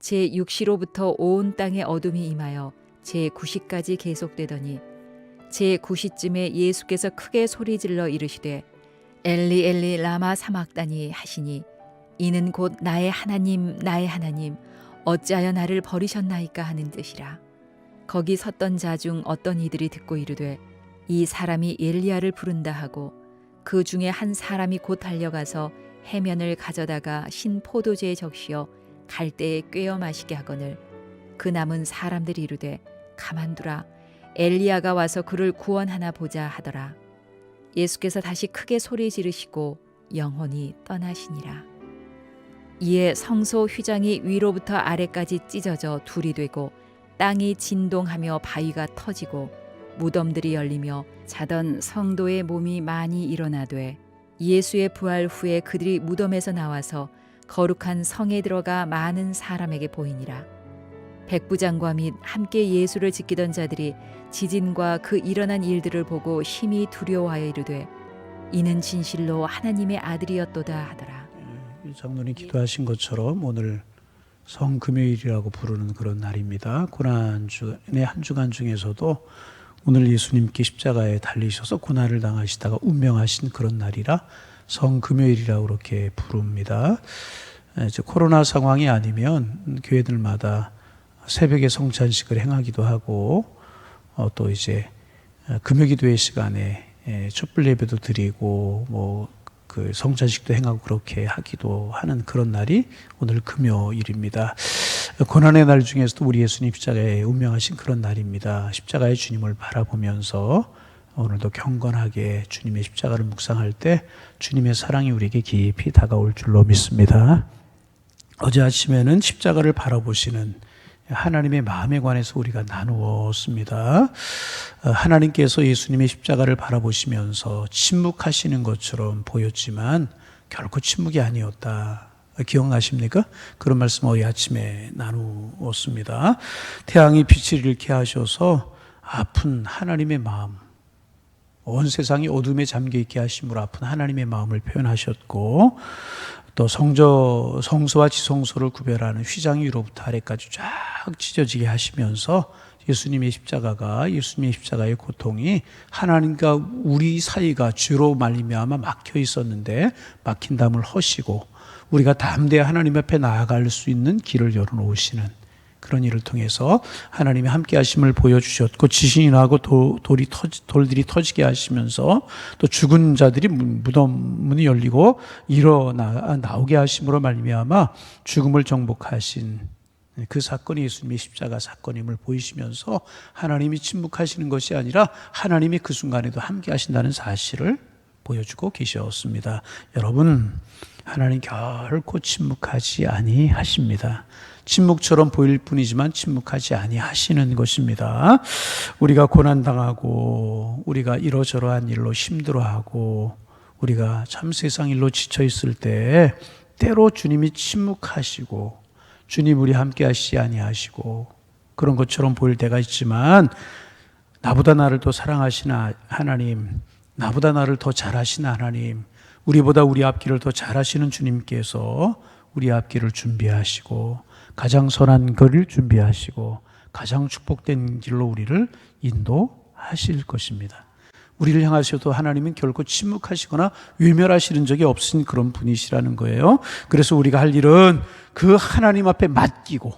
제6시로부터 온 땅에 어둠이 임하여 제9시까지 계속되더니 제9시쯤에 예수께서 크게 소리질러 이르시되 엘리 엘리 라마 사막다니 하시니 이는 곧 나의 하나님 나의 하나님 어찌하여 나를 버리셨나이까 하는 뜻이라. 거기 섰던 자 중 어떤 이들이 듣고 이르되 이 사람이 엘리야를 부른다 하고 그 중에 한 사람이 곧 달려가서 해면을 가져다가 신 포도주에 적시어 갈대에 꿰어 마시게 하거늘 그 남은 사람들이 이르되 가만두라 엘리야가 와서 그를 구원하나 보자 하더라. 예수께서 다시 크게 소리 지르시고 영혼이 떠나시니라. 이에 성소 휘장이 위로부터 아래까지 찢어져 둘이 되고 땅이 진동하며 바위가 터지고 무덤들이 열리며 자던 성도의 몸이 많이 일어나되 예수의 부활 후에 그들이 무덤에서 나와서 거룩한 성에 들어가 많은 사람에게 보이니라. 백부장과 및 함께 예수를 지키던 자들이 지진과 그 일어난 일들을 보고 심히 두려워하여 이르되 이는 진실로 하나님의 아들이었도다 하더라. 장로님 기도하신 것처럼 오늘 성금요일이라고 부르는 그런 날입니다. 고난주의 한 주간 중에서도 오늘 예수님께 십자가에 달리셔서 고난을 당하시다가 운명하신 그런 날이라 성금요일이라고 그렇게 부릅니다. 이제 코로나 상황이 아니면 교회들마다 새벽에 성찬식을 행하기도 하고 또 이제 금요기도회 시간에 촛불 예배도 드리고 그 성찬식도 행하고 그렇게 하기도 하는 그런 날이 오늘 금요일입니다. 고난의 날 중에서도 우리 예수님 십자가에 운명하신 그런 날입니다. 십자가의 주님을 바라보면서 오늘도 경건하게 주님의 십자가를 묵상할 때 주님의 사랑이 우리에게 깊이 다가올 줄로 믿습니다. 어제 아침에는 십자가를 바라보시는 하나님의 마음에 관해서 우리가 나누었습니다. 하나님께서 예수님의 십자가를 바라보시면서 침묵하시는 것처럼 보였지만 결코 침묵이 아니었다. 기억나십니까? 그런 말씀 어제 아침에 나누었습니다. 태양이 빛을 잃게 하셔서 아픈 하나님의 마음, 온 세상이 어둠에 잠겨있게 하심으로 아픈 하나님의 마음을 표현하셨고 또 성소와 지성소를 구별하는 휘장 위로부터 아래까지 쫙 찢어지게 하시면서 예수님의 십자가의 고통이 하나님과 우리 사이가 죄로 말미암아 막혀 있었는데 막힌 담을 허시고 우리가 담대히 하나님 앞에 나아갈 수 있는 길을 열어놓으시는 그런 일을 통해서 하나님의 함께 하심을 보여주셨고 지진이 나고 돌들이 터지게 하시면서 또 죽은 자들이 무덤 문이 열리고 나오게 하심으로 말미암아 죽음을 정복하신 그 사건이 예수님의 십자가 사건임을 보이시면서 하나님이 침묵하시는 것이 아니라 하나님이 그 순간에도 함께 하신다는 사실을 보여주고 계셨습니다. 여러분, 하나님 결코 침묵하지 아니하십니다. 침묵처럼 보일 뿐이지만 침묵하지 아니하시는 것입니다. 우리가 고난당하고 우리가 이러저러한 일로 힘들어하고 우리가 참 세상 일로 지쳐 있을 때 때로 주님이 침묵하시고 주님 우리 함께 하시지 아니하시고 그런 것처럼 보일 때가 있지만 나보다 나를 더 사랑하시는 하나님, 나보다 나를 더 잘하시는 하나님, 우리보다 우리 앞길을 더 잘하시는 주님께서 우리 앞길을 준비하시고 가장 선한 길을 준비하시고 가장 축복된 길로 우리를 인도하실 것입니다. 우리를 향하셔도 하나님은 결코 침묵하시거나 외면하시는 적이 없으신 그런 분이시라는 거예요. 그래서 우리가 할 일은 그 하나님 앞에 맡기고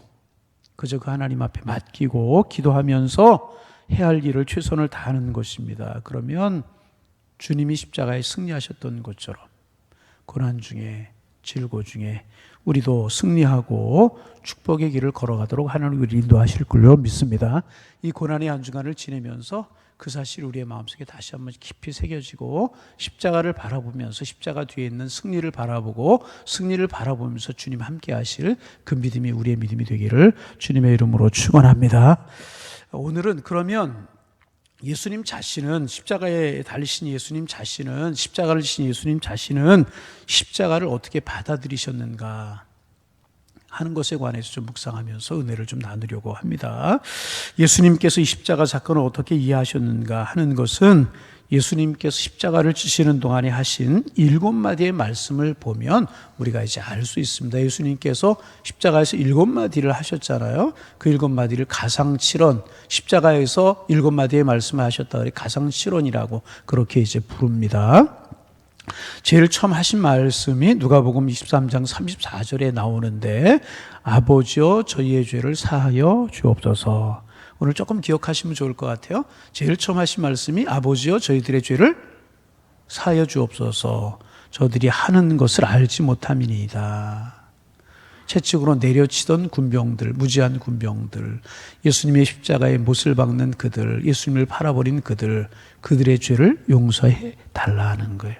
그저 그 하나님 앞에 맡기고 기도하면서 해야 할 일을 최선을 다하는 것입니다. 그러면 주님이 십자가에 승리하셨던 것처럼 고난 중에 질고 중에 우리도 승리하고 축복의 길을 걸어가도록 하나님 우리를 인도하실 걸로 믿습니다. 이 고난의 한 주간을 지내면서 그 사실이 우리의 마음속에 다시 한번 깊이 새겨지고 십자가를 바라보면서 십자가 뒤에 있는 승리를 바라보고 승리를 바라보면서 주님 함께 하실 그 믿음이 우리의 믿음이 되기를 주님의 이름으로 축원합니다. 오늘은 그러면 예수님 자신은 십자가에 달리신 예수님 자신은 십자가를 지신 예수님 자신은 십자가를 어떻게 받아들이셨는가 하는 것에 관해서 좀 묵상하면서 은혜를 좀 나누려고 합니다. 예수님께서 이 십자가 사건을 어떻게 이해하셨는가 하는 것은 예수님께서 십자가를 지시는 동안에 하신 7마디의 말씀을 보면 우리가 이제 알 수 있습니다. 예수님께서 십자가에서 7마디를 하셨잖아요. 그 7마디를 가상칠언, 십자가에서 7마디의 말씀을 하셨다 그래 가상칠언이라고 그렇게 이제 부릅니다. 제일 처음 하신 말씀이 누가복음 23장 34절에 나오는데, 아버지여 저희의 죄를 사하여 주옵소서. 오늘 조금 기억하시면 좋을 것 같아요. 제일 처음 하신 말씀이 아버지여 저희들의 죄를 사하여 주옵소서. 저들이 하는 것을 알지 못함이니이다. 채찍으로 내려치던 군병들, 무지한 군병들, 예수님의 십자가에 못을 박는 그들, 예수님을 팔아버린 그들의 죄를 용서해 달라는 거예요.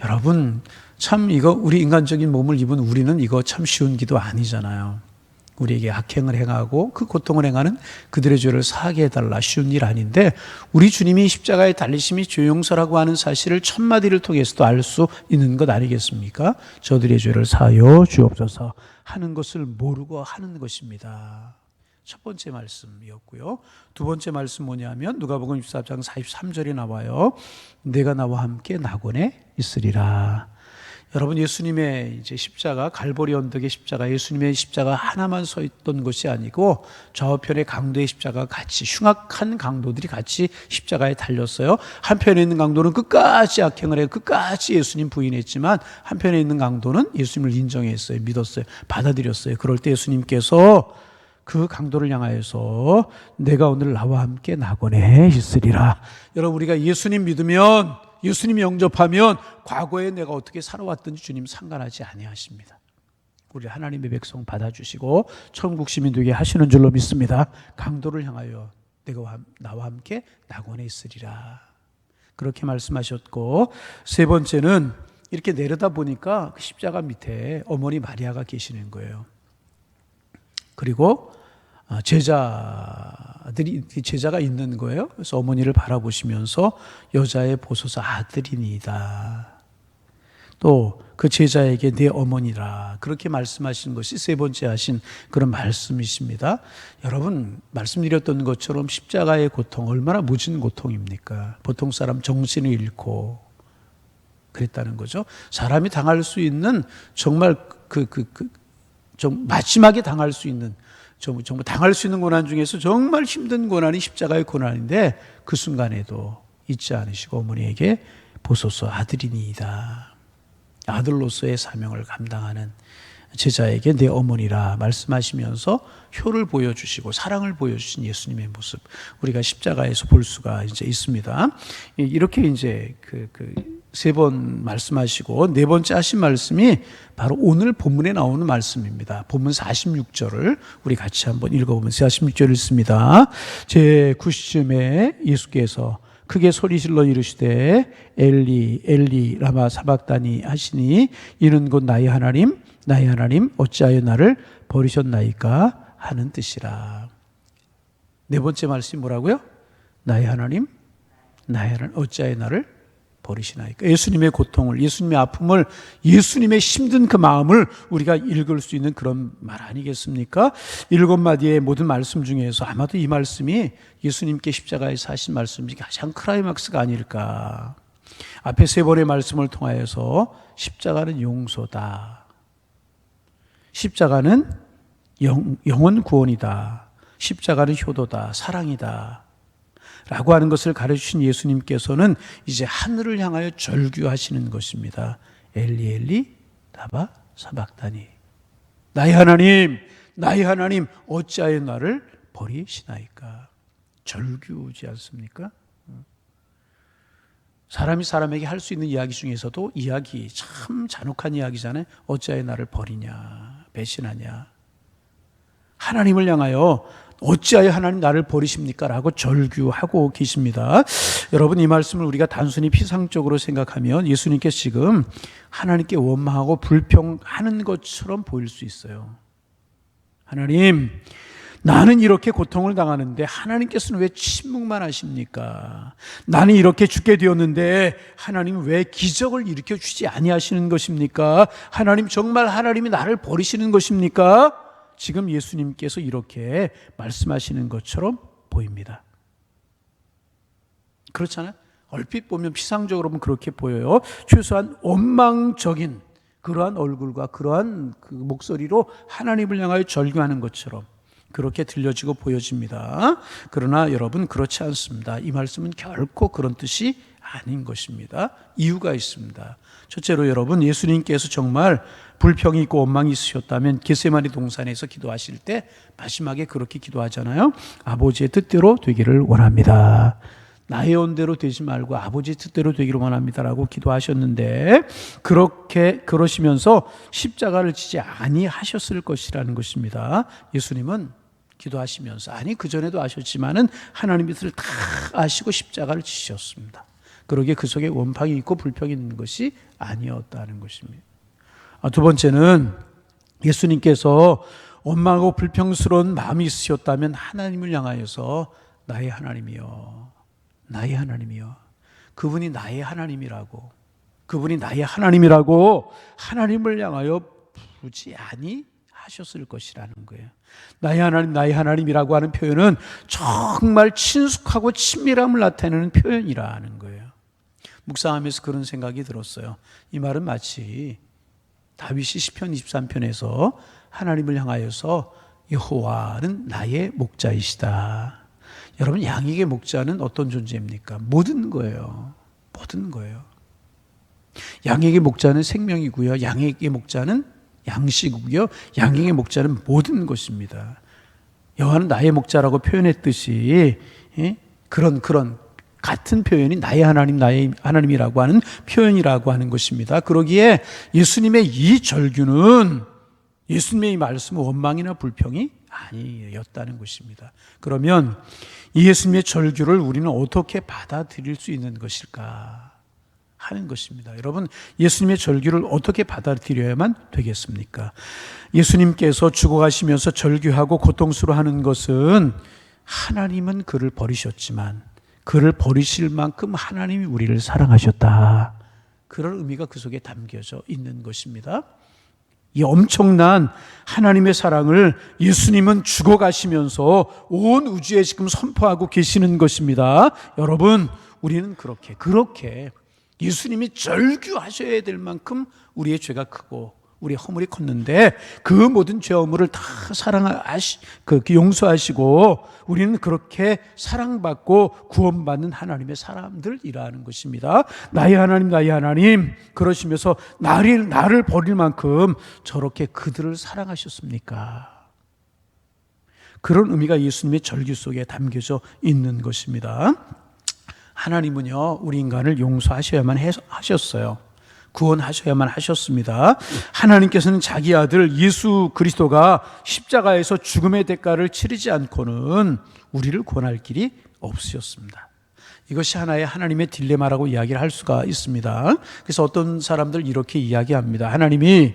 여러분, 참 이거 우리 인간적인 몸을 입은 우리는 이거 참 쉬운 기도 아니잖아요. 우리에게 악행을 행하고 그 고통을 행하는 그들의 죄를 사하게 해달라, 쉬운 일 아닌데, 우리 주님이 십자가에 달리심이 죄 용서라고 하는 사실을 첫마디를 통해서도 알 수 있는 것 아니겠습니까? 저들의 죄를 사하여 주옵소서 하는 것을 모르고 하는 것입니다. 첫 번째 말씀이었고요. 두 번째 말씀 뭐냐면 누가복음 24장 43절에 나와요. 내가 나와 함께 낙원에 있으리라. 여러분, 예수님의 이제 십자가, 갈보리 언덕의 십자가, 예수님의 십자가 하나만 서 있던 것이 아니고 좌우편의 강도의 십자가가 같이, 흉악한 강도들이 같이 십자가에 달렸어요. 한편에 있는 강도는 끝까지 악행을 해요. 끝까지 예수님 부인했지만 한편에 있는 강도는 예수님을 인정했어요. 믿었어요. 받아들였어요. 그럴 때 예수님께서 그 강도를 향하여서 내가 오늘 나와 함께 낙원에 있으리라. 여러분, 우리가 예수님 믿으면, 예수님 영접하면 과거에 내가 어떻게 살아왔든지 주님 상관하지 아니하십니다. 우리 하나님의 백성 받아주시고 천국 시민 되게 하시는 줄로 믿습니다. 강도를 향하여 내가 나와 함께 낙원에 있으리라. 그렇게 말씀하셨고, 세 번째는 이렇게 내려다 보니까 그 십자가 밑에 어머니 마리아가 계시는 거예요. 그리고 제자가 있는 거예요. 그래서 어머니를 바라보시면서 여자의 보소서 아들이니이다. 또 그 제자에게 내 어머니라, 그렇게 말씀하신 것이 세 번째 하신 그런 말씀이십니다. 여러분, 말씀드렸던 것처럼 십자가의 고통 얼마나 무진 고통입니까? 보통 사람 정신을 잃고 그랬다는 거죠. 사람이 당할 수 있는 정말 좀 마지막에 당할 수 있는, 정말 당할 수 있는 고난 중에서 정말 힘든 고난이 십자가의 고난인데, 그 순간에도 잊지 않으시고 어머니에게 보소서 아들이니이다. 아들로서의 사명을 감당하는 제자에게 내 어머니라 말씀하시면서 효를 보여주시고 사랑을 보여주신 예수님의 모습, 우리가 십자가에서 볼 수가 이제 있습니다. 이렇게 이제 세 번 말씀하시고 네 번째 하신 말씀이 바로 오늘 본문에 나오는 말씀입니다. 본문 46절을 우리 같이 한번 읽어보면, 46절 읽습니다. 제 9시쯤에 예수께서 크게 소리질러 이르시되 엘리 엘리 라마 사박다니 하시니, 이는 곧 나의 하나님 나의 하나님 어찌하여 나를 버리셨나이까 하는 뜻이라. 네 번째 말씀이 뭐라고요? 나의 하나님 어찌하여 나를 버리시나이까. 예수님의 고통을, 예수님의 아픔을, 예수님의 힘든 그 마음을 우리가 읽을 수 있는 그런 말 아니겠습니까? 7마디의 모든 말씀 중에서 아마도 이 말씀이 예수님께 십자가에서 하신 말씀이 가장 클라이막스가 아닐까. 앞에 세 번의 말씀을 통하여서 십자가는 용서다, 십자가는 영혼 구원이다, 십자가는 효도다, 사랑이다 라고 하는 것을 가르치신 예수님께서는 이제 하늘을 향하여 절규하시는 것입니다. 엘리 엘리 라마 사박다니, 나의 하나님 어찌하여 나를 버리시나이까. 절규지 않습니까? 사람이 사람에게 할 수 있는 이야기 중에서도 이야기, 참 잔혹한 이야기잖아요. 어찌하여 나를 버리냐, 배신하냐. 하나님을 향하여 어찌하여 하나님 나를 버리십니까? 라고 절규하고 계십니다. 여러분, 이 말씀을 우리가 단순히 피상적으로 생각하면 예수님께서 지금 하나님께 원망하고 불평하는 것처럼 보일 수 있어요. 하나님, 나는 이렇게 고통을 당하는데 하나님께서는 왜 침묵만 하십니까? 나는 이렇게 죽게 되었는데 하나님 왜 기적을 일으켜 주지 아니하시는 것입니까? 하나님, 정말 하나님이 나를 버리시는 것입니까? 지금 예수님께서 이렇게 말씀하시는 것처럼 보입니다. 그렇잖아요. 얼핏 보면 피상적으로 보면 그렇게 보여요. 최소한 원망적인 그러한 얼굴과 그러한 그 목소리로 하나님을 향하여 절규하는 것처럼 그렇게 들려지고 보여집니다. 그러나 여러분 그렇지 않습니다. 이 말씀은 결코 그런 뜻이 아닌 것입니다. 이유가 있습니다. 첫째로 여러분, 예수님께서 정말 불평이 있고 원망이 있으셨다면 겟세마네 동산에서 기도하실 때 마지막에 그렇게 기도하잖아요. 아버지의 뜻대로 되기를 원합니다. 나의 원대로 되지 말고 아버지의 뜻대로 되기를 원합니다라고 기도하셨는데, 그렇게 그러시면서 십자가를 지지 아니하셨을 것이라는 것입니다. 예수님은 기도하시면서, 아니 그전에도 하셨지만은 하나님의 뜻을 다 아시고 십자가를 지셨습니다. 그러기에 그 속에 원망이 있고 불평이 있는 것이 아니었다는 것입니다. 두 번째는 예수님께서 원망하고 불평스러운 마음이 있으셨다면 하나님을 향하여서 나의 하나님이여, 나의 하나님이여, 그분이 나의 하나님이라고, 그분이 나의 하나님이라고 하나님을 향하여 부르지 아니하셨을 것이라는 거예요. 나의 하나님, 나의 하나님이라고 하는 표현은 정말 친숙하고 친밀함을 나타내는 표현이라는 거예요. 묵상하면서 그런 생각이 들었어요. 이 말은 마치 다윗이 시편 23편에서 하나님을 향하여서 여호와는 나의 목자이시다. 여러분, 양에게 목자는 어떤 존재입니까? 모든 거예요. 모든 거예요. 양에게 목자는 생명이고요. 양에게 목자는 양식이고요. 양에게 목자는 모든 것입니다. 여호와는 나의 목자라고 표현했듯이 그런 같은 표현이 나의 하나님, 나의 하나님이라고 하는 표현이라고 하는 것입니다. 그러기에 예수님의 이 절규는, 예수님의 이 말씀은 원망이나 불평이 아니었다는 것입니다. 그러면 이 예수님의 절규를 우리는 어떻게 받아들일 수 있는 것일까 하는 것입니다. 여러분, 예수님의 절규를 어떻게 받아들여야만 되겠습니까? 예수님께서 죽어가시면서 절규하고 고통스러워하는 것은, 하나님은 그를 버리셨지만 그를 버리실 만큼 하나님이 우리를 사랑하셨다, 그런 의미가 그 속에 담겨져 있는 것입니다. 이 엄청난 하나님의 사랑을 예수님은 죽어가시면서 온 우주에 지금 선포하고 계시는 것입니다. 여러분, 우리는 그렇게 예수님이 절규하셔야 될 만큼 우리의 죄가 크고 우리의 허물이 컸는데, 그 모든 죄 허물을 다 용서하시고 우리는 그렇게 사랑받고 구원받는 하나님의 사람들이라는 것입니다. 나의 하나님, 나의 하나님, 그러시면서 나를 버릴 만큼 저렇게 그들을 사랑하셨습니까? 그런 의미가 예수님의 절규 속에 담겨져 있는 것입니다. 하나님은요, 우리 인간을 용서하셔야만 하셨어요. 구원하셔야만 하셨습니다. 하나님께서는 자기 아들 예수 그리스도가 십자가에서 죽음의 대가를 치르지 않고는 우리를 구원할 길이 없으셨습니다. 이것이 하나의 하나님의 딜레마라고 이야기를 할 수가 있습니다. 그래서 어떤 사람들 이렇게 이야기합니다. 하나님이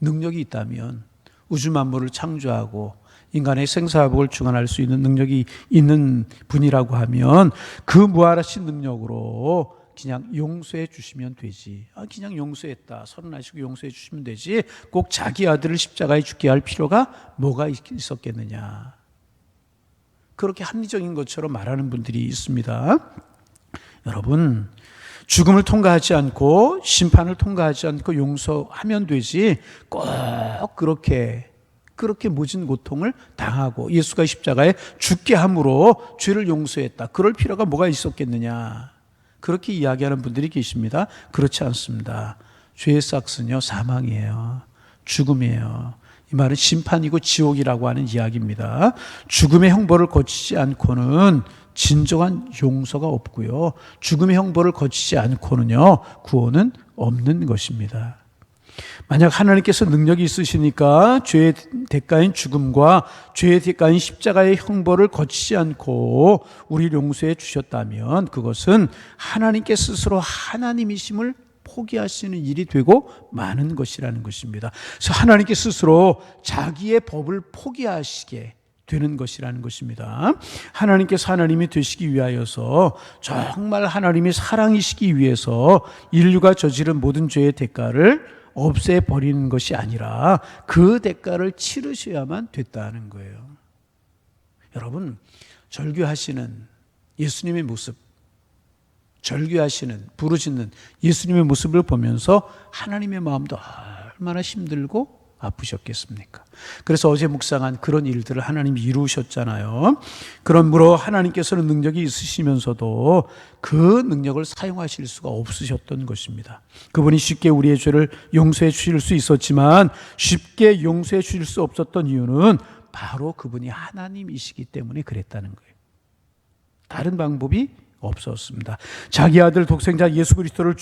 능력이 있다면 우주 만물을 창조하고 인간의 생사화복을 주관할 수 있는 능력이 있는 분이라고 하면 그 무한하신 능력으로 그냥 용서해 주시면 되지. 그냥 용서했다, 서른하시고 용서해 주시면 되지. 꼭 자기 아들을 십자가에 죽게 할 필요가 뭐가 있었겠느냐. 그렇게 합리적인 것처럼 말하는 분들이 있습니다. 여러분, 죽음을 통과하지 않고 심판을 통과하지 않고 용서하면 되지, 꼭 그렇게 모진 고통을 당하고 예수가 십자가에 죽게 함으로 죄를 용서했다, 그럴 필요가 뭐가 있었겠느냐. 그렇게 이야기하는 분들이 계십니다. 그렇지 않습니다. 죄의 삭스는요, 사망이에요. 죽음이에요. 이 말은 심판이고 지옥이라고 하는 이야기입니다. 죽음의 형벌을 거치지 않고는 진정한 용서가 없고요, 죽음의 형벌을 거치지 않고는요, 구원은 없는 것입니다. 만약 하나님께서 능력이 있으시니까 죄의 대가인 죽음과 죄의 대가인 십자가의 형벌을 거치지 않고 우리를 용서해 주셨다면, 그것은 하나님께 스스로 하나님이심을 포기하시는 일이 되고 마는 것이라는 것입니다. 그래서 하나님께 스스로 자기의 법을 포기하시게 되는 것이라는 것입니다. 하나님께서 하나님이 되시기 위하여서, 정말 하나님이 사랑이시기 위해서 인류가 저지른 모든 죄의 대가를 없애버리는 것이 아니라 그 대가를 치르셔야만 됐다는 거예요. 여러분, 절규하시는 예수님의 모습, 절규하시는, 부르짖는 예수님의 모습을 보면서 하나님의 마음도 얼마나 힘들고 아프셨겠습니까? 그래서 어제 묵상한 그런 일들을 하나님이 이루셨잖아요. 그러므로 하나님께서는 능력이 있으시면서도 그 능력을 사용하실 수가 없으셨던 것입니다. 그분이 쉽게 우리의 죄를 용서해 주실 수 있었지만 쉽게 용서해 주실 수 없었던 이유는 바로 그분이 하나님이시기 때문에 그랬다는 거예요. 다른 방법이 없었습니다. 자기 아들 독생자 예수 그리스도를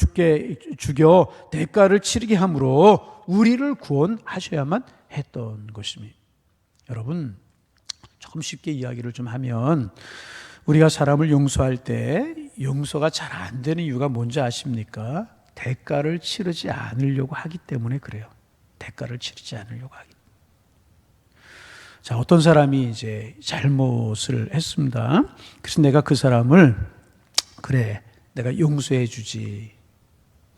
죽여 대가를 치르게 함으로 우리를 구원하셔야만 했던 것입니다. 여러분, 조금 쉽게 이야기를 좀 하면 우리가 사람을 용서할 때 용서가 잘 안 되는 이유가 뭔지 아십니까? 대가를 치르지 않으려고 하기 때문에 그래요. 대가를 치르지 않으려고 하기. 자, 어떤 사람이 이제 잘못을 했습니다. 그래서 내가 그 사람을 그래, 내가 용서해 주지.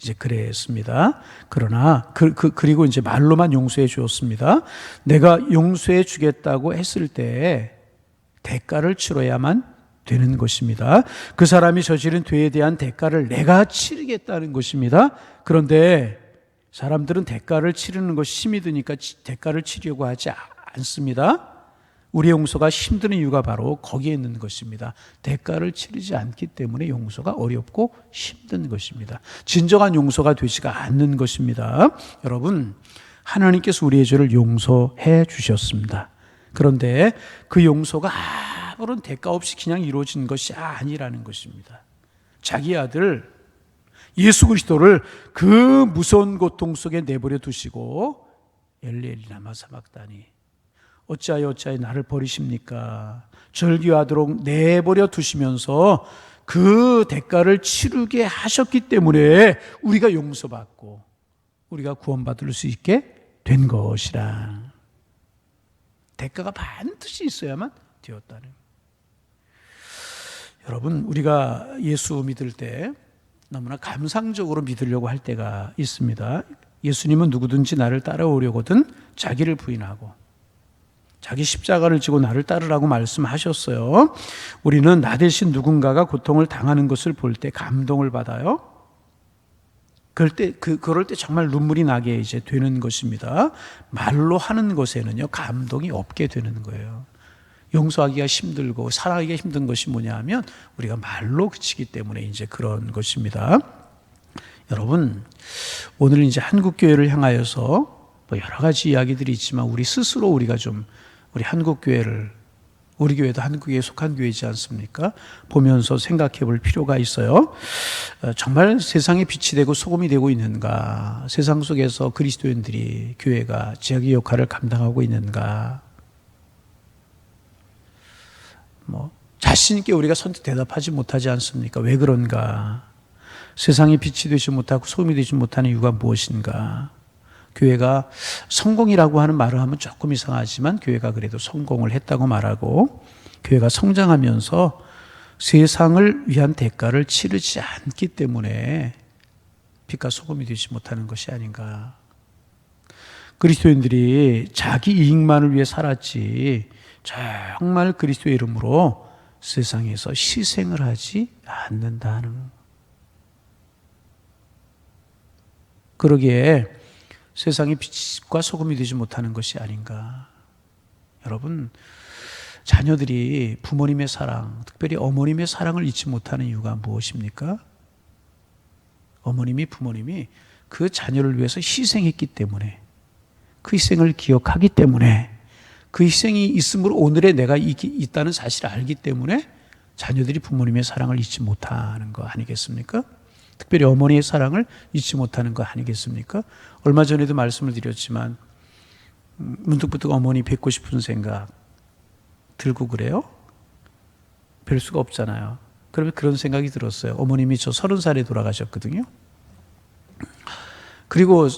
이제 그랬습니다. 그러나 그리고 이제 말로만 용서해 주었습니다. 내가 용서해 주겠다고 했을 때 대가를 치러야만 되는 것입니다. 그 사람이 저지른 죄에 대한 대가를 내가 치르겠다는 것입니다. 그런데 사람들은 대가를 치르는 것이 힘이 드니까 대가를 치려고 하지 않습니다. 우리의 용서가 힘든 이유가 바로 거기에 있는 것입니다. 대가를 치르지 않기 때문에 용서가 어렵고 힘든 것입니다. 진정한 용서가 되지가 않는 것입니다. 여러분, 하나님께서 우리의 죄를 용서해 주셨습니다. 그런데 그 용서가 아무런 대가 없이 그냥 이루어진 것이 아니라는 것입니다. 자기 아들 예수 그리스도를 그 무서운 고통 속에 내버려 두시고 엘리 엘리 라마 사박다니 어찌하여 나를 버리십니까? 절규하도록 내버려 두시면서 그 대가를 치르게 하셨기 때문에 우리가 용서받고 우리가 구원받을 수 있게 된 것이라. 대가가 반드시 있어야만 되었다는. 여러분, 우리가 예수 믿을 때 너무나 감상적으로 믿으려고 할 때가 있습니다. 예수님은 누구든지 나를 따라오려거든 자기를 부인하고 자기 십자가를 지고 나를 따르라고 말씀하셨어요. 우리는 나 대신 누군가가 고통을 당하는 것을 볼 때 감동을 받아요. 그럴 때 정말 눈물이 나게 이제 되는 것입니다. 말로 하는 것에는요, 감동이 없게 되는 거예요. 용서하기가 힘들고 사랑하기가 힘든 것이 뭐냐 하면 우리가 말로 그치기 때문에 이제 그런 것입니다. 여러분, 오늘 이제 한국교회를 향하여서 뭐 여러 가지 이야기들이 있지만 우리 스스로 우리가 좀 우리 한국교회를, 우리 교회도 한국에 속한 교회이지 않습니까? 보면서 생각해 볼 필요가 있어요. 정말 세상에 빛이 되고 소금이 되고 있는가? 세상 속에서 그리스도인들이, 교회가 자기 역할을 감당하고 있는가? 자신 있게 우리가 선뜻 대답하지 못하지 않습니까? 왜 그런가? 세상에 빛이 되지 못하고 소금이 되지 못하는 이유가 무엇인가? 교회가 성공이라고 하는 말을 하면 조금 이상하지만 교회가 그래도 성공을 했다고 말하고 교회가 성장하면서 세상을 위한 대가를 치르지 않기 때문에 빛과 소금이 되지 못하는 것이 아닌가. 그리스도인들이 자기 이익만을 위해 살았지 정말 그리스도의 이름으로 세상에서 희생을 하지 않는다는. 그러기에 세상이 빛과 소금이 되지 못하는 것이 아닌가. 여러분, 자녀들이 부모님의 사랑, 특별히 어머님의 사랑을 잊지 못하는 이유가 무엇입니까? 부모님이 그 자녀를 위해서 희생했기 때문에, 그 희생을 기억하기 때문에, 그 희생이 있으므로 오늘의 내가 있다는 사실을 알기 때문에 자녀들이 부모님의 사랑을 잊지 못하는 거 아니겠습니까? 특별히 어머니의 사랑을 잊지 못하는 거 아니겠습니까? 얼마 전에도 말씀을 드렸지만 문득문득 어머니 뵙고 싶은 생각 들고 그래요? 뵐 수가 없잖아요. 그러면 그런 생각이 들었어요. 어머님이 저 30살에 돌아가셨거든요. 그리고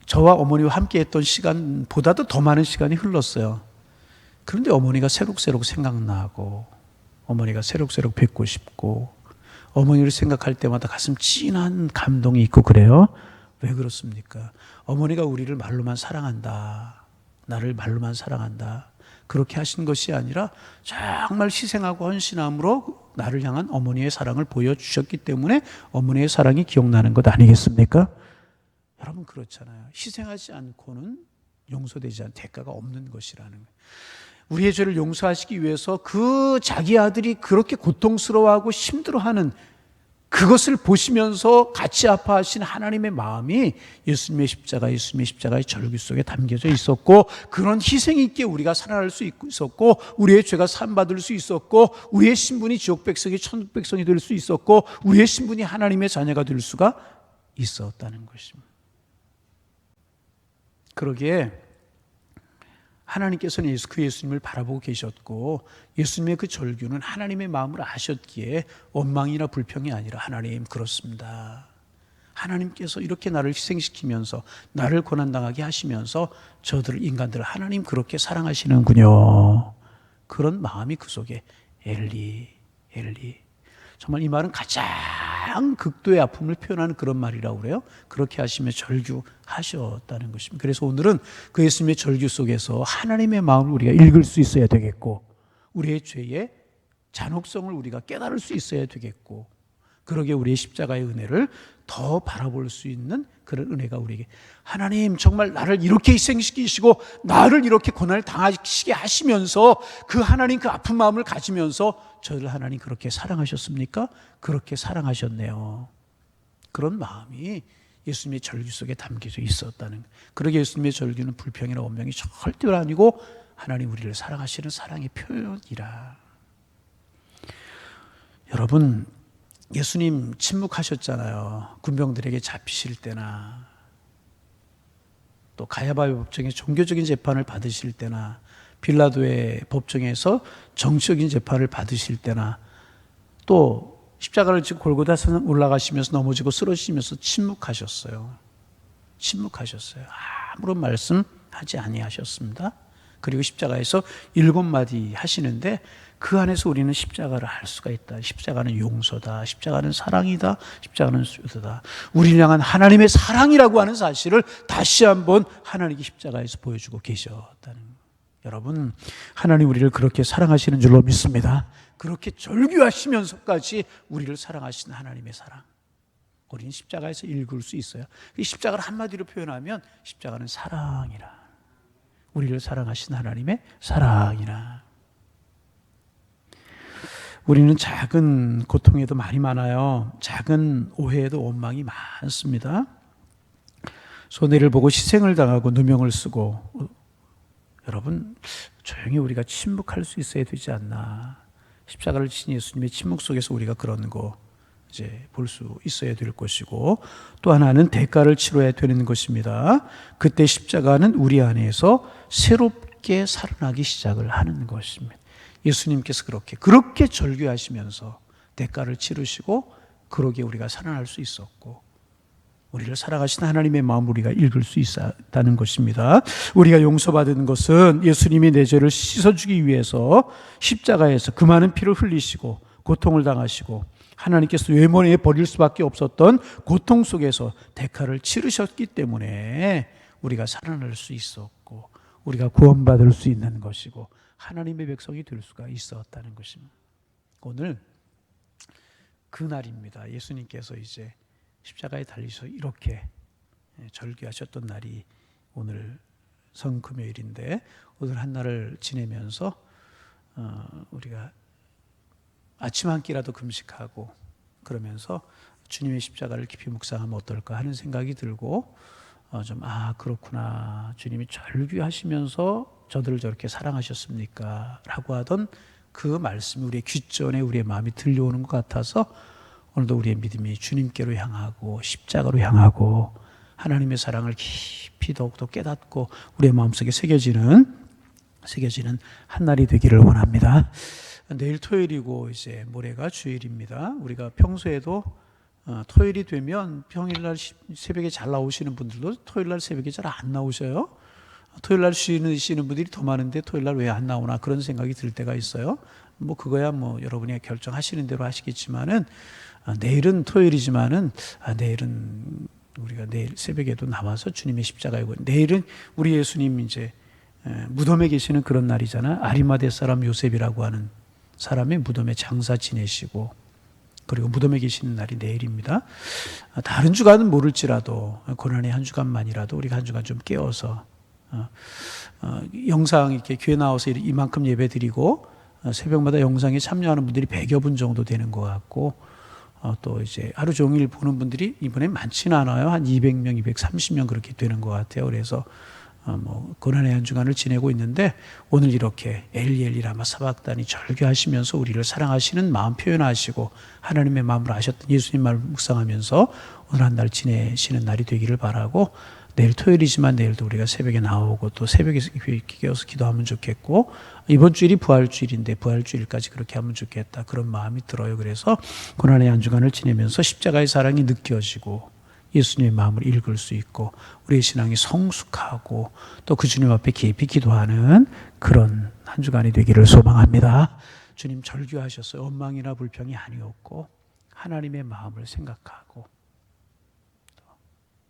저와 어머니와 함께 했던 시간보다도 더 많은 시간이 흘렀어요. 그런데 어머니가 새록새록 생각나고 어머니가 새록새록 뵙고 싶고 어머니를 생각할 때마다 가슴 찐한 감동이 있고 그래요. 왜 그렇습니까? 어머니가 우리를 말로만 사랑한다. 나를 말로만 사랑한다. 그렇게 하신 것이 아니라 정말 희생하고 헌신함으로 나를 향한 어머니의 사랑을 보여주셨기 때문에 어머니의 사랑이 기억나는 것 아니겠습니까? 여러분 그렇잖아요. 희생하지 않고는 용서되지 않은 대가가 없는 것이라는 거예요. 우리의 죄를 용서하시기 위해서 그 자기 아들이 그렇게 고통스러워하고 힘들어하는 그것을 보시면서 같이 아파하신 하나님의 마음이 예수님의 십자가의 절규 속에 담겨져 있었고, 그런 희생 있게 우리가 살아날 수 있었고, 우리의 죄가 사함받을 수 있었고, 우리의 신분이 지옥 백성이 천국 백성이 될 수 있었고, 우리의 신분이 하나님의 자녀가 될 수가 있었다는 것입니다. 그러기에 하나님께서는 그 예수님을 바라보고 계셨고, 예수님의 그 절규는 하나님의 마음을 아셨기에 원망이나 불평이 아니라, 하나님 그렇습니다, 하나님께서 이렇게 나를 희생시키면서 나를 고난당하게 하시면서 저들 인간들을 하나님 그렇게 사랑하시는군요. 그런 마음이 그 속에 엘리 엘리, 정말 이 말은 가장 극도의 아픔을 표현하는 그런 말이라고 그래요. 그렇게 하시며 절규하셨다는 것입니다. 그래서 오늘은 그 예수님의 절규 속에서 하나님의 마음을 우리가 읽을 수 있어야 되겠고, 우리의 죄의 잔혹성을 우리가 깨달을 수 있어야 되겠고, 그러기에 우리의 십자가의 은혜를 더 바라볼 수 있는 그런 은혜가 우리에게, 하나님 정말 나를 이렇게 희생시키시고 나를 이렇게 고난을 당하시게 하시면서 그 하나님 그 아픈 마음을 가지면서 저를 하나님 그렇게 사랑하셨습니까? 그렇게 사랑하셨네요. 그런 마음이 예수님의 절규 속에 담겨져 있었다는 거예요. 그러기에 예수님의 절규는 불평이나 원망이 절대로 아니고 하나님 우리를 사랑하시는 사랑의 표현이라. 여러분, 예수님 침묵하셨잖아요. 군병들에게 잡히실 때나, 또 가야바의 법정에 종교적인 재판을 받으실 때나, 빌라도의 법정에서 정치적인 재판을 받으실 때나, 또 십자가를 지고 골고다 올라가시면서 넘어지고 쓰러지시면서 침묵하셨어요. 아무런 말씀하지 아니하셨습니다. 그리고 십자가에서 7마디 하시는데, 그 안에서 우리는 십자가를 알 수가 있다. 십자가는 용서다. 십자가는 사랑이다. 십자가는 수요다. 우리를 향한 하나님의 사랑이라고 하는 사실을 다시 한번 하나님이 십자가에서 보여주고 계셨다는. 여러분, 하나님 우리를 그렇게 사랑하시는 줄로 믿습니다. 그렇게 절규하시면서까지 우리를 사랑하시는 하나님의 사랑, 우리는 십자가에서 읽을 수 있어요. 이 십자가를 한마디로 표현하면 십자가는 사랑이라. 우리를 사랑하시는 하나님의 사랑이라. 우리는 작은 고통에도 말이 많아요. 작은 오해에도 원망이 많습니다. 손해를 보고 희생을 당하고 누명을 쓰고, 여러분 조용히 우리가 침묵할 수 있어야 되지 않나. 십자가를 지신 예수님의 침묵 속에서 우리가 그런 거 이제 볼 수 있어야 될 것이고, 또 하나는 대가를 치러야 되는 것입니다. 그때 십자가는 우리 안에서 새롭게 살아나기 시작을 하는 것입니다. 예수님께서 그렇게 절규하시면서 대가를 치르시고, 그러기에 우리가 살아날 수 있었고, 우리를 사랑하시는 하나님의 마음을 우리가 읽을 수 있다는 것입니다. 우리가 용서받은 것은 예수님이 내 죄를 씻어주기 위해서 십자가에서 그 많은 피를 흘리시고 고통을 당하시고, 하나님께서 외면해 버릴 수밖에 없었던 고통 속에서 대가를 치르셨기 때문에 우리가 살아날 수 있었고, 우리가 구원받을 수 있는 것이고, 하나님의 백성이 될 수가 있었다는 것입니다. 오늘 그 날입니다. 예수님께서 이제 십자가에 달리셔서 이렇게 절규하셨던 날이 오늘 성금요일인데, 오늘 한 날을 지내면서 우리가 아침 한 끼라도 금식하고 그러면서 주님의 십자가를 깊이 묵상하면 어떨까 하는 생각이 들고, 그렇구나, 주님이 절규하시면서 저들을 저렇게 사랑하셨습니까? 라고 하던 그 말씀이 우리의 귓전에 우리의 마음이 들려오는 것 같아서, 오늘도 우리의 믿음이 주님께로 향하고 십자가로 향하고 하나님의 사랑을 깊이 더욱더 깨닫고 우리의 마음속에 새겨지는 한 날이 되기를 원합니다. 내일 토요일이고 이제 모레가 주일입니다. 우리가 평소에도 토요일이 되면 평일날 새벽에 잘 나오시는 분들도 토요일날 새벽에 잘 안 나오셔요. 토요일날 쉬시는 분들이 더 많은데 토요일날 왜 안 나오나 그런 생각이 들 때가 있어요. 그거야 여러분이 결정하시는 대로 하시겠지만은, 내일은 토요일이지만은 내일은 우리가 내일 새벽에도 나와서 주님의 십자가이고, 내일은 우리 예수님 이제 무덤에 계시는 그런 날이잖아. 아리마대 사람 요셉이라고 하는 사람의 무덤에 장사 지내시고 그리고 무덤에 계시는 날이 내일입니다. 다른 주간은 모를지라도 고난의 한 주간만이라도 우리가 한 주간 좀 깨워서 영상 이렇게 교회 나와서 이만큼 예배 드리고 새벽마다 영상에 참여하는 분들이 100여 분 정도 되는 것 같고 또 이제 하루 종일 보는 분들이 이번에 많지는 않아요. 한 200명, 230명 그렇게 되는 것 같아요. 그래서 고난의 한 주간을 지내고 있는데 오늘 이렇게 엘리 라마 사박단이 절규하시면서 우리를 사랑하시는 마음 표현하시고 하나님의 마음을 아셨던 예수님 말을 묵상하면서 오늘 한 달 지내시는 날이 되기를 바라고 내일 토요일이지만 내일도 우리가 새벽에 나오고 또 새벽에 깨어서 기도하면 좋겠고 이번 주일이 부활주일인데 부활주일까지 그렇게 하면 좋겠다 그런 마음이 들어요. 그래서 고난의 한 주간을 지내면서 십자가의 사랑이 느껴지고 예수님의 마음을 읽을 수 있고 우리의 신앙이 성숙하고 또 그 주님 앞에 깊이 기도하는 그런 한 주간이 되기를 소망합니다. 주님 절규하셨어요. 원망이나 불평이 아니었고 하나님의 마음을 생각하고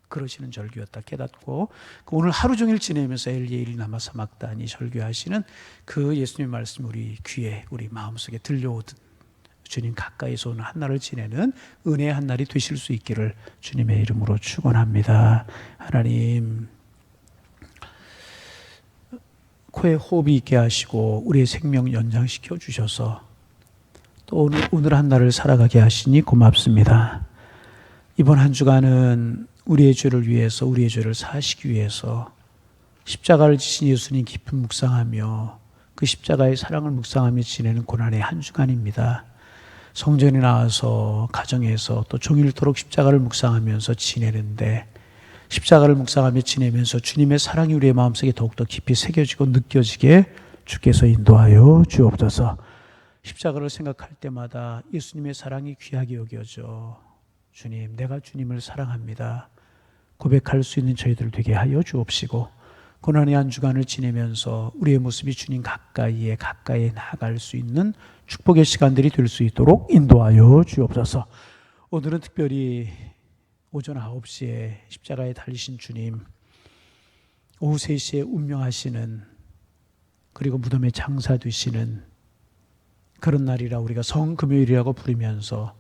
그러시는 절규였다 깨닫고 오늘 하루 종일 지내면서 엘리 라마 사박단이 절규하시는 그 예수님의 말씀이 우리 귀에 우리 마음속에 들려오듯 주님 가까이서 오는 한날을 지내는 은혜의 한날이 되실 수 있기를 주님의 이름으로 축원합니다. 하나님 코에 호흡이 있게 하시고 우리의 생명 연장시켜 주셔서 또 오늘 한날을 살아가게 하시니 고맙습니다. 이번 한 주간은 우리의 죄를 위해서 우리의 죄를 사하시기 위해서 십자가를 지신 예수님 깊은 묵상하며 그 십자가의 사랑을 묵상하며 지내는 고난의 한 주간입니다. 성전에 나와서 가정에서 또 종일토록 십자가를 묵상하면서 지내는데 십자가를 묵상하며 지내면서 주님의 사랑이 우리의 마음속에 더욱더 깊이 새겨지고 느껴지게 주께서 인도하여 주옵소서. 십자가를 생각할 때마다 예수님의 사랑이 귀하게 여겨져 주님 내가 주님을 사랑합니다 고백할 수 있는 저희들 되게 하여 주옵시고 고난의 한 주간을 지내면서 우리의 모습이 주님 가까이에 나아갈 수 있는 축복의 시간들이 될 수 있도록 인도하여 주옵소서. 오늘은 특별히 오전 9시에 십자가에 달리신 주님 오후 3시에 운명하시는 그리고 무덤에 장사되시는 그런 날이라 우리가 성금요일이라고 부르면서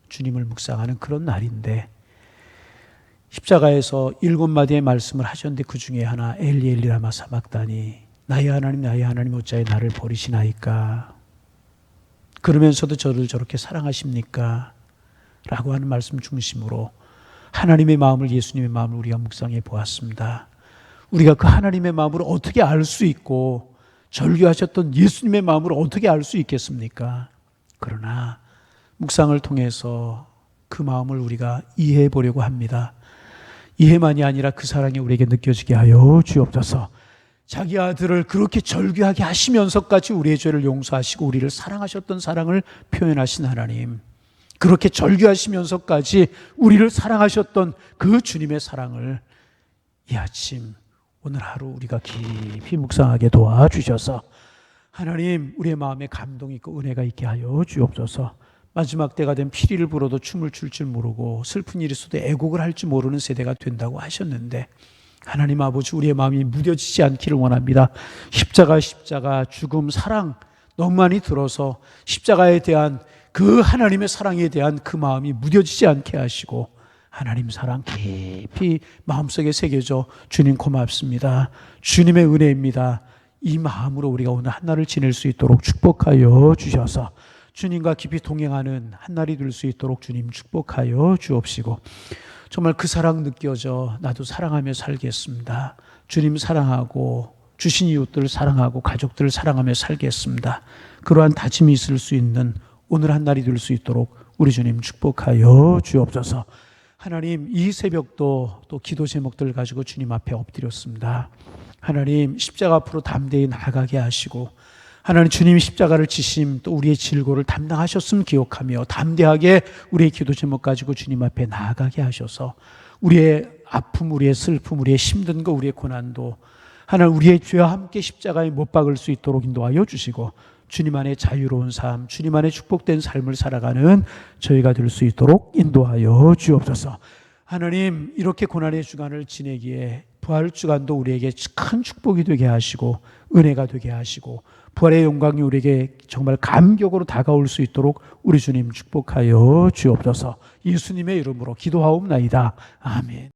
주님을 묵상하는 그런 날인데 십자가에서 7마디의 말씀을 하셨는데 그 중에 하나 엘리 라마 사박단이 나의 하나님 어찌하여 나를 버리시나이까 그러면서도 저를 저렇게 사랑하십니까? 라고 하는 말씀 중심으로 하나님의 마음을 예수님의 마음을 우리가 묵상해 보았습니다. 우리가 그 하나님의 마음을 어떻게 알 수 있고 절규하셨던 예수님의 마음을 어떻게 알 수 있겠습니까? 그러나 묵상을 통해서 그 마음을 우리가 이해해 보려고 합니다. 이해만이 아니라 그 사랑이 우리에게 느껴지게 하여 주옵소서. 자기 아들을 그렇게 절규하게 하시면서까지 우리의 죄를 용서하시고 우리를 사랑하셨던 사랑을 표현하신 하나님, 그렇게 절규하시면서까지 우리를 사랑하셨던 그 주님의 사랑을 이 아침 오늘 하루 우리가 깊이 묵상하게 도와주셔서 하나님 우리의 마음에 감동이 있고 은혜가 있게 하여 주옵소서. 마지막 때가 된 피리를 불어도 춤을 출 줄 모르고 슬픈 일이 있어도 애곡을 할 줄 모르는 세대가 된다고 하셨는데 하나님 아버지 우리의 마음이 무뎌지지 않기를 원합니다. 십자가 죽음 사랑 너무 많이 들어서 십자가에 대한 그 하나님의 사랑에 대한 그 마음이 무뎌지지 않게 하시고 하나님 사랑 깊이 마음속에 새겨져 주님 고맙습니다. 주님의 은혜입니다. 이 마음으로 우리가 오늘 한날을 지낼 수 있도록 축복하여 주셔서 주님과 깊이 동행하는 한날이 될 수 있도록 주님 축복하여 주옵시고 정말 그 사랑 느껴져 나도 사랑하며 살겠습니다. 주님 사랑하고 주신 이웃들을 사랑하고 가족들을 사랑하며 살겠습니다. 그러한 다짐이 있을 수 있는 오늘 한날이 될 수 있도록 우리 주님 축복하여 주옵소서. 하나님 이 새벽도 또 기도 제목들을 가지고 주님 앞에 엎드렸습니다. 하나님 십자가 앞으로 담대히 나아가게 하시고 하나님 주님이 십자가를 지심 또 우리의 질고를 담당하셨음 기억하며 담대하게 우리의 기도 제목 가지고 주님 앞에 나아가게 하셔서 우리의 아픔, 우리의 슬픔, 우리의 힘든 거, 우리의 고난도 하나님 우리의 죄와 함께 십자가에 못 박을 수 있도록 인도하여 주시고 주님 안에 자유로운 삶, 주님 안에 축복된 삶을 살아가는 저희가 될 수 있도록 인도하여 주옵소서. 하나님 이렇게 고난의 주간을 지내기에 부활 주간도 우리에게 큰 축복이 되게 하시고 은혜가 되게 하시고 부활의 영광이 우리에게 정말 감격으로 다가올 수 있도록 우리 주님 축복하여 주옵소서. 예수님의 이름으로 기도하옵나이다. 아멘.